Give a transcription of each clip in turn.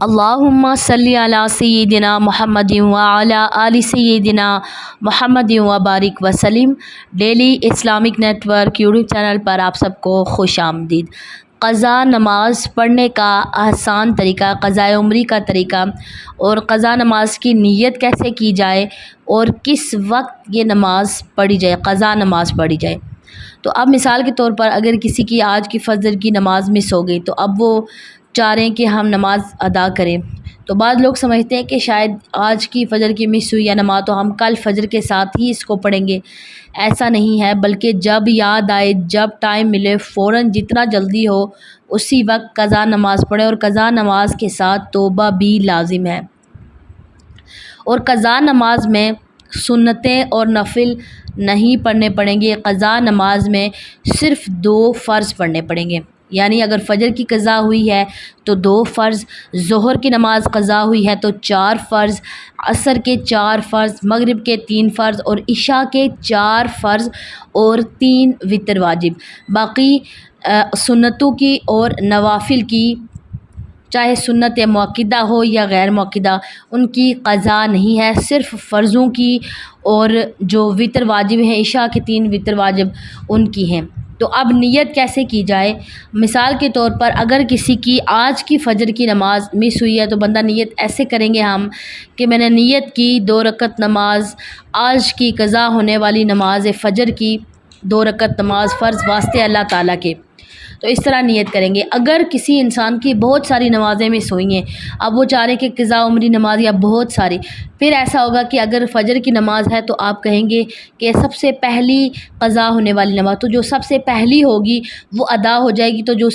اللہم صلی علی سیدنا محمد وعلی آل سیدنا محمد وبارک وسلم۔ Daily Islamic network YouTube channel پر آپ سب کو خوش آمدید۔ قضا نماز پڑھنے کا آسان طریقہ، قضاء عمری کا طریقہ، اور قضا نماز کی نیت کیسے کی جائے اور کس وقت یہ نماز پڑھی جائے، قضا نماز پڑھی جائے۔ تو اب مثال کے طور پر اگر کسی کی آج کی فجر کی نماز مس ہو گئی تو اب وہ چاہ رہے ہیں کہ ہم نماز ادا کریں، تو بعض لوگ سمجھتے ہیں کہ شاید آج کی فجر کی مس ہوئی ہے نماز تو ہم کل فجر کے ساتھ ہی اس کو پڑھیں گے۔ ایسا نہیں ہے، بلکہ جب یاد آئے، جب ٹائم ملے، فوراً جتنا جلدی ہو اسی وقت قضا نماز پڑھیں، اور قضا نماز کے ساتھ توبہ بھی لازم ہے۔ اور قضا نماز میں سنتیں اور نفل نہیں پڑھنے پڑیں گے۔ قضا نماز میں صرف 2 فرض پڑھنے پڑیں گے، یعنی اگر فجر کی قضا ہوئی ہے تو 2 فرض، ظہر کی نماز قضا ہوئی ہے تو 4 فرض، عصر کے 4 فرض، مغرب کے 3 فرض اور عشاء کے 4 فرض اور 3 وتر واجب۔ باقی سنتوں کی اور نوافل کی، چاہے سنت مؤکدہ ہو یا غیر مؤکدہ، ان کی قضا نہیں ہے، صرف فرضوں کی اور جو وتر واجب ہیں، عشاء کے 3 وتر واجب، ان کی ہیں۔ تو اب نیت کیسے کی جائے؟ مثال کے طور پر اگر کسی کی آج کی فجر کی نماز مس ہوئی ہے تو بندہ نیت ایسے کریں گے ہم کہ میں نے نیت کی 2 رکعت نماز، آج کی قضا ہونے والی نماز فجر کی 2 رکعت نماز فرض واسطے اللہ تعالیٰ کے، تو اس طرح نیت کریں گے۔ اگر کسی انسان کی بہت ساری نمازیں مس ہوئی ہیں، اب وہ چاہ رہے کہ قضا عمری نماز یا بہت ساری، پھر ایسا ہوگا کہ اگر فجر کی نماز ہے تو آپ کہیں گے کہ سب سے پہلی قضا ہونے والی نماز، تو جو سب سے پہلی ہوگی وہ ادا ہو جائے گی، تو جو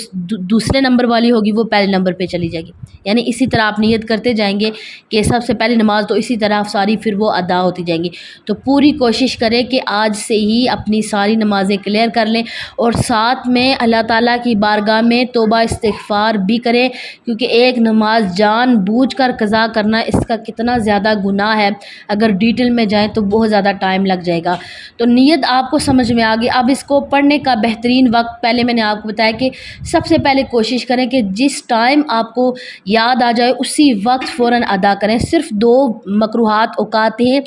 دوسرے نمبر والی ہوگی وہ پہلے نمبر پہ چلی جائے گی۔ یعنی اسی طرح آپ نیت کرتے جائیں گے کہ سب سے پہلی نماز، تو اسی طرح ساری پھر وہ ادا ہوتی جائیں گی۔ تو پوری کوشش کریں کہ آج سے ہی اپنی ساری نمازیں کلیئر کر لیں، اور ساتھ میں اللہ تعالیٰ کی بارگاہ میں توبہ استغفار بھی کریں، کیونکہ ایک نماز جان بوجھ کر قضا کرنا، اس کا کتنا زیادہ گناہ ہے، اگر ڈیٹیل میں جائیں تو بہت زیادہ ٹائم لگ جائے گا۔ تو نیت آپ کو سمجھ میں آ گئی۔ اب اس کو پڑھنے کا بہترین وقت، پہلے میں نے آپ کو بتایا کہ سب سے پہلے کوشش کریں کہ جس ٹائم آپ کو یاد آ جائے اسی وقت فوراً ادا کریں۔ صرف 2 مکروہات اوقات ہیں،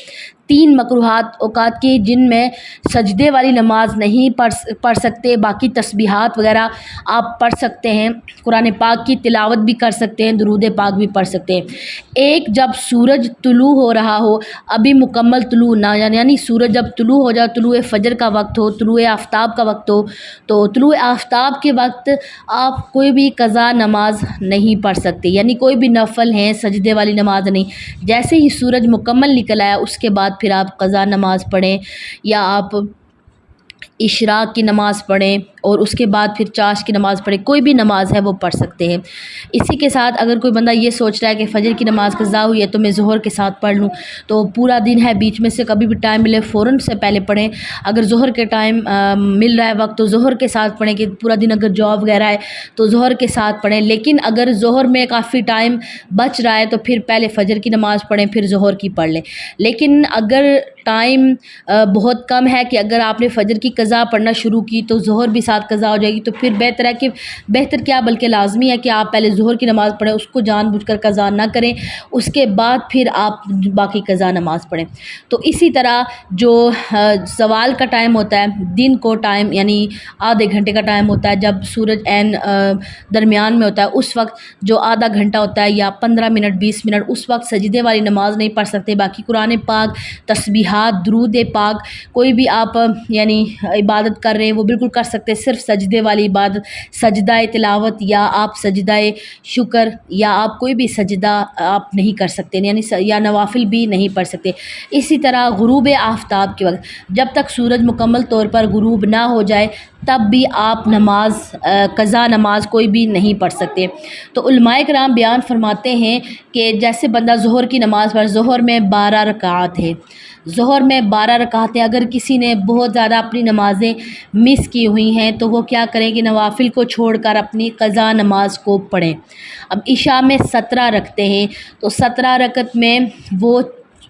3 مکروہات اوقات کی جن میں سجدے والی نماز نہیں پڑھ سکتے، باقی تسبیحات وغیرہ آپ پڑھ سکتے ہیں، قرآن پاک کی تلاوت بھی کر سکتے ہیں، درود پاک بھی پڑھ سکتے ہیں۔ ایک، جب سورج طلوع ہو رہا ہو، ابھی مکمل طلوع نہ، یعنی سورج جب طلوع ہو جائے، طلوع فجر کا وقت ہو، طلوع آفتاب کا وقت ہو، تو طلوع آفتاب کے وقت آپ کوئی بھی قضا نماز نہیں پڑھ سکتے، یعنی کوئی بھی نفل ہیں، سجدے والی نماز نہیں۔ جیسے ہی سورج مکمل نکل آیا اس کے بعد پھر آپ قضا نماز پڑھیں، یا آپ اشراق کی نماز پڑھیں، اور اس کے بعد پھر چاش کی نماز پڑھیں، کوئی بھی نماز ہے وہ پڑھ سکتے ہیں۔ اسی کے ساتھ اگر کوئی بندہ یہ سوچ رہا ہے کہ فجر کی نماز قضا ہوئی ہے تو میں ظہر کے ساتھ پڑھ لوں، تو پورا دن ہے، بیچ میں سے کبھی بھی ٹائم ملے فوراً سے پہلے پڑھیں۔ اگر ظہر کے ٹائم مل رہا ہے وقت تو ظہر کے ساتھ پڑھیں، کہ پورا دن اگر جاب وغیرہ ہے تو ظہر کے ساتھ پڑھیں، لیکن اگر ظہر میں کافی ٹائم بچ رہا ہے تو پھر پہلے فجر کی نماز پڑھیں، پھر ظہر کی پڑھ لیں۔ لیکن اگر ٹائم بہت کم ہے کہ اگر آپ نے فجر کی قضا پڑھنا شروع کی تو ظہر بھی ساتھ قضا ہو جائے گی، تو پھر بہتر ہے کہ بہتر کیا بلکہ لازمی ہے کہ آپ پہلے ظہر کی نماز پڑھیں، اس کو جان بوجھ کر قضا نہ کریں، اس کے بعد پھر آپ باقی قضا نماز پڑھیں۔ تو اسی طرح جو زوال کا ٹائم ہوتا ہے، دن کو ٹائم، یعنی آدھے گھنٹے کا ٹائم ہوتا ہے جب سورج عین درمیان میں ہوتا ہے، اس وقت جو آدھا گھنٹہ ہوتا ہے یا 15 منٹ 20 منٹ، اس وقت سجدے والی نماز نہیں پڑھ سکتے، باقی قرآن پاک، تسبیحات، درود پاک، کوئی بھی آپ یعنی عبادت کر رہے ہیں وہ بالکل کر سکتے، صرف سجدے والی عبادت، سجدہ تلاوت یا آپ سجدہ شکر یا آپ کوئی بھی سجدہ آپ نہیں کر سکتے، یعنی یا نوافل بھی نہیں پڑھ سکتے۔ اسی طرح غروب آفتاب کے وقت، جب تک سورج مکمل طور پر غروب نہ ہو جائے تب بھی آپ نماز قضا نماز کوئی بھی نہیں پڑھ سکتے۔ تو علماء کرام بیان فرماتے ہیں کہ جیسے بندہ ظہر کی نماز پر، ظہر میں 12 رکعات ہے، ظہر میں 12 رکعتیں، اگر کسی نے بہت زیادہ اپنی نمازیں مس کی ہوئی ہیں تو وہ کیا کریں کہ نوافل کو چھوڑ کر اپنی قضا نماز کو پڑھیں۔ اب عشاء میں 17 رکعتیں ہیں، تو 17 رکعت میں وہ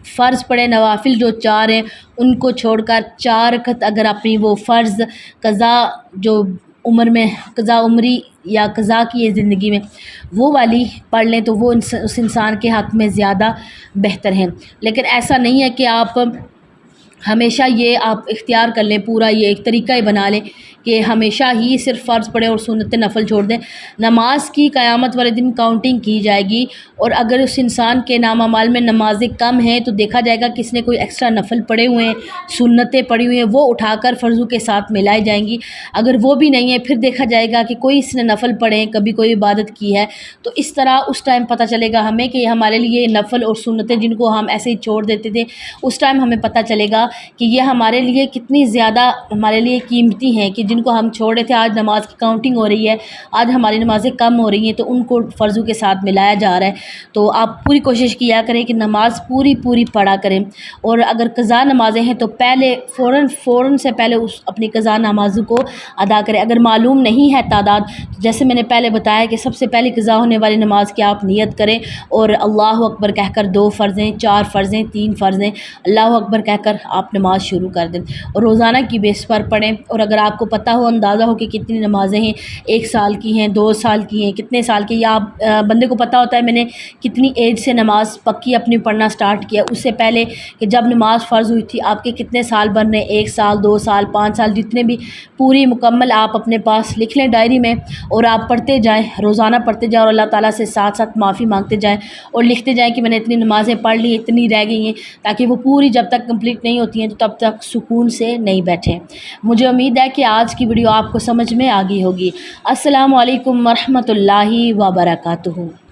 فرض پڑھیں، نوافل جو 4 ہیں ان کو چھوڑ کر 4 رکعت اگر اپنی وہ فرض قضا جو عمر میں قضا عمری یا قضا کی یہ زندگی میں وہ والی پڑھ لیں تو وہ اس انسان کے حق میں زیادہ بہتر ہیں۔ لیکن ایسا نہیں ہے کہ آپ ہمیشہ یہ آپ اختیار کر لیں، پورا یہ ایک طریقہ ہی بنا لیں کہ ہمیشہ ہی صرف فرض پڑھیں اور سنت نفل چھوڑ دیں۔ نماز کی قیامت والے دن کاؤنٹنگ کی جائے گی، اور اگر اس انسان کے نام اعمال میں نمازیں کم ہیں تو دیکھا جائے گا کہ اس نے کوئی ایکسٹرا نفل پڑھے ہوئے ہیں، سنتیں پڑھی ہوئی ہیں، وہ اٹھا کر فرضوں کے ساتھ ملائی جائیں گی۔ اگر وہ بھی نہیں ہے پھر دیکھا جائے گا کہ کوئی اس نے نفل پڑھے ہیں، کبھی کوئی عبادت کی ہے، تو اس طرح اس ٹائم پتہ چلے گا ہمیں کہ ہمارے لیے نفل اور سنتیں جن کو ہم ایسے ہی چھوڑ دیتے تھے، اس ٹائم ہمیں پتہ چلے گا کہ یہ ہمارے لیے کتنی زیادہ ہمارے لیے قیمتی ہیں، کہ جن کو ہم چھوڑے تھے آج نماز کی کاؤنٹنگ ہو رہی ہے، آج ہماری نمازیں کم ہو رہی ہیں تو ان کو فرضوں کے ساتھ ملایا جا رہا ہے۔ تو آپ پوری کوشش کیا کریں کہ نماز پوری پڑھا کریں، اور اگر قضا نمازیں ہیں تو پہلے فوراً سے پہلے اس اپنی قضا نمازوں کو ادا کریں۔ اگر معلوم نہیں ہے تعداد، جیسے میں نے پہلے بتایا کہ سب سے پہلی قضا ہونے والی نماز کی آپ نیت کریں اور اللہ اکبر کہہ کر 2 فرضیں، 4 فرضیں، 3 فرضیں، اللہ اکبر کہہ کر آپ نماز شروع کر دیں، اور روزانہ کی بیس پر پڑھیں۔ اور اگر آپ کو پتہ ہو، اندازہ ہو کہ کتنی نمازیں ہیں، 1 سال کی ہیں، 2 سال کی ہیں، کتنے سال کی، یا آپ بندے کو پتہ ہوتا ہے میں نے کتنی ایج سے نماز پکی اپنی پڑھنا سٹارٹ کیا، اس سے پہلے کہ جب نماز فرض ہوئی تھی آپ کے کتنے سال بن رہے ہیں، 1 سال، 2 سال، 5 سال، جتنے بھی پوری مکمل آپ اپنے پاس لکھ لیں ڈائری میں، اور آپ پڑھتے جائیں، روزانہ پڑھتے جائیں، اور اللہ تعالیٰ سے ساتھ ساتھ معافی مانگتے جائیں اور لکھتے جائیں کہ میں نے اتنی نمازیں پڑھ لی، اتنی رہ گئی ہیں، تاکہ وہ پوری جب تک کمپلیٹ نہیں ہوتی ہیں تو تب تک سکون سے نہیں بیٹھیں۔ مجھے امید ہے کہ آج کی ویڈیو آپ کو سمجھ میں آ گئی ہوگی۔ السلام علیکم ورحمۃ اللہ وبرکاتہ۔